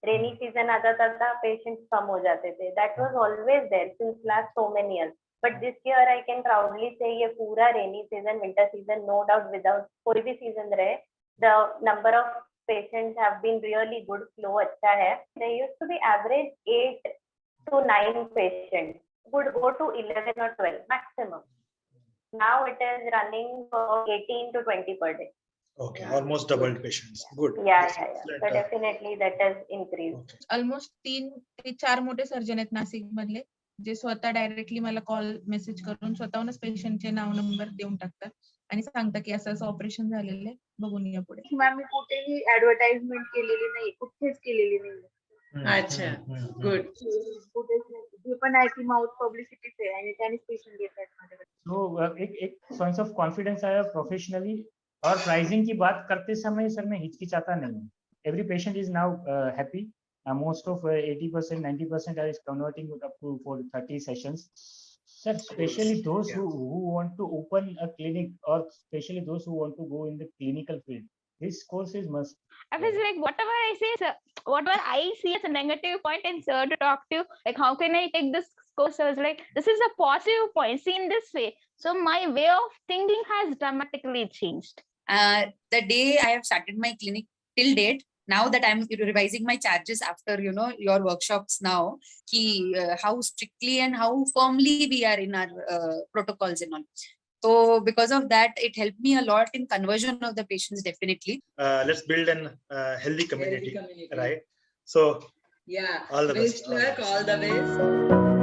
Rainy season आता था patients कम हो जाते थे. That was always there since last so many years. But this year I can proudly say ये पूरा rainy season, winter season, no doubt, without कोई भी सीजन रहे, the number of patients have been really good. Flow अच्छा है. There used to be average 8 to 9 patients, would go to 11 or 12 maximum. Now it is running for 18 to 20 per day. Okay, almost doubled patients. Good. Yeah. So definitely that has increased. Okay. Almost 3 ते 4 मोठे surgeon आहेत नाशिक मधले, जे स्वतः directly मला call message करून स्वतःहूनच पेशंटचे नाव number देऊन टाकतात आणि सांगतात की असं ऑपरेशन झालेलं आहे, बघून या पुढे. मॅम मी कुठेही ऍडव्हर्टाइजमेंट केलेली नाही, कुठेच केलेली नाही. अच्छा, गुड. कुठेच नाही. जे पण आहे ती माउथ पब्लिसिटीच आहे आणि त्यानेच पेशंट येतात माझ्याकडे. तो एक सेंस ऑफ कॉन्फिडेंस आया प्रोफेशनली. और प्राइसिंग की बात करते समय सर मैं हिचकिचाता नहीं हूँ. Every patient is now happy. Most of 80%, 90% are converting up to for 30 sessions. Sir, especially those who want to open a clinic, or especially those who want to go in the clinical field, this course is must. I was like, whatever I say, sir, whatever I see as a negative point, and sir to talk to, like, how can I take this course? I was like, this is a positive point, seen this way. So my way of thinking has dramatically changed. The day I have started my clinic till date, now that I'm revising my charges after your workshops now, how strictly and how firmly we are in our protocols and all. So because of that, it helped me a lot in conversion of the patients. Definitely. Let's build an healthy community, right? So yeah, all the best. All the best.